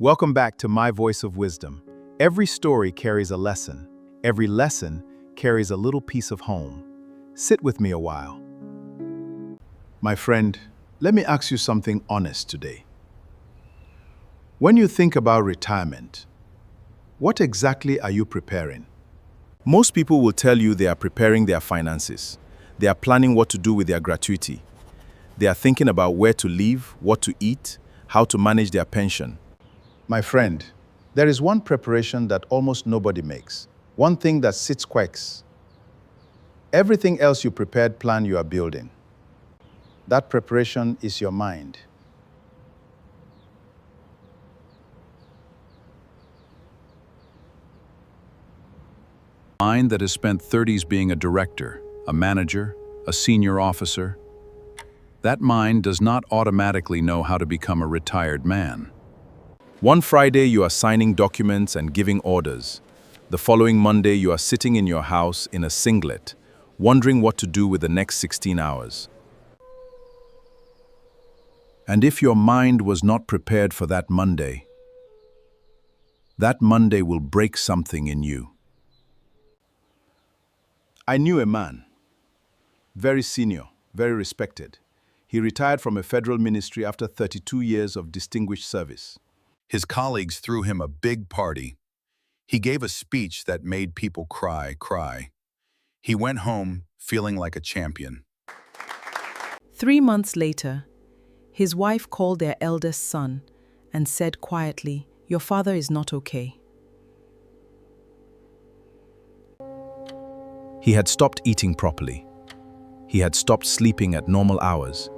Welcome back to My Voice of Wisdom. Every story carries a lesson. Every lesson carries a little piece of home. Sit with me a while. My friend, let me ask you something honest today. When you think about retirement, what exactly are you preparing? Most people will tell you they are preparing their finances. They are planning what to do with their gratuity. They are thinking about where to live, what to eat, how to manage their pension. My friend, there is one preparation that almost nobody makes. One thing that sits quacks. Everything else you prepared plan you are building. That preparation is your mind. Mind that has spent 30s being a director, a manager, a senior officer. That mind does not automatically know how to become a retired man. One Friday you are signing documents and giving orders. The following Monday you are sitting in your house in a singlet, wondering what to do with the next 16 hours. And if your mind was not prepared for that Monday will break something in you. I knew a man, very senior, very respected. He retired from a federal ministry after 32 years of distinguished service. His colleagues threw him a big party. He gave a speech that made people cry. He went home feeling like a champion. 3 months later, his wife called their eldest son and said quietly, "Your father is not okay." He had stopped eating properly. He had stopped sleeping at normal hours.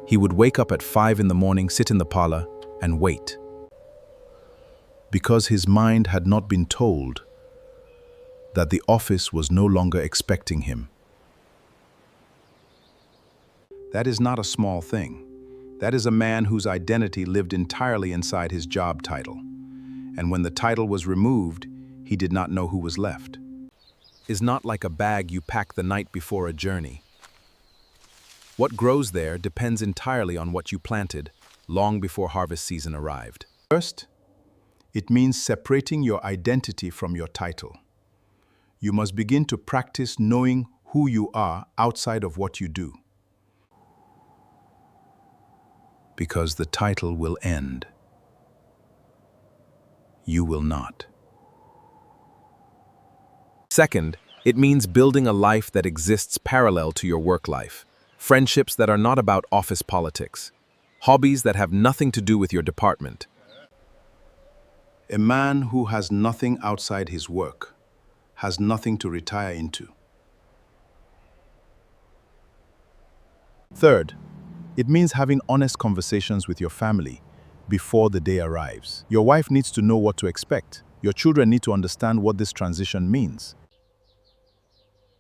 He would wake up at 5 in the morning, sit in the parlor, and wait. Because his mind had not been told that the office was no longer expecting him. That is not a small thing. That is a man whose identity lived entirely inside his job title. And when the title was removed, he did not know who was left. Is not like a bag you pack the night before a journey. What grows there depends entirely on what you planted long before harvest season arrived. First, it means separating your identity from your title. You must begin to practice knowing who you are outside of what you do. Because the title will end. You will not. Second, it means building a life that exists parallel to your work life. Friendships that are not about office politics. Hobbies that have nothing to do with your department. A man who has nothing outside his work has nothing to retire into. Third, it means having honest conversations with your family before the day arrives. Your wife needs to know what to expect. Your children need to understand what this transition means.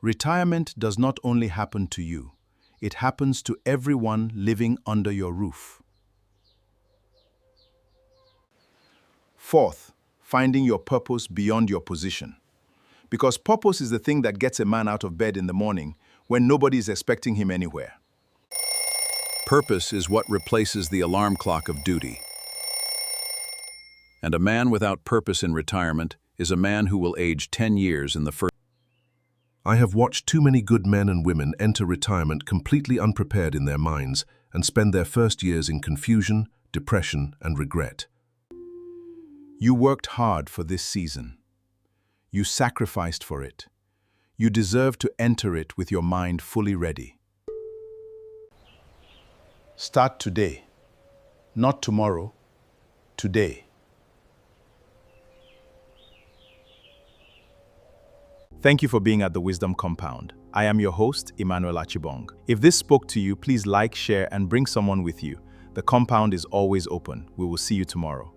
Retirement does not only happen to you, it happens to everyone living under your roof. Fourth, finding your purpose beyond your position. Because purpose is the thing that gets a man out of bed in the morning when nobody is expecting him anywhere. Purpose is what replaces the alarm clock of duty. And a man without purpose in retirement is a man who will age 10 years in the first. I have watched too many good men and women enter retirement completely unprepared in their minds and spend their first years in confusion, depression, and regret. You worked hard for this season. You sacrificed for it. You deserve to enter it with your mind fully ready. Start today, not tomorrow, today. Thank you for being at the Wisdom Compound. I am your host, Emmanuel Achibong. If this spoke to you, please like, share, and bring someone with you. The compound is always open. We will see you tomorrow.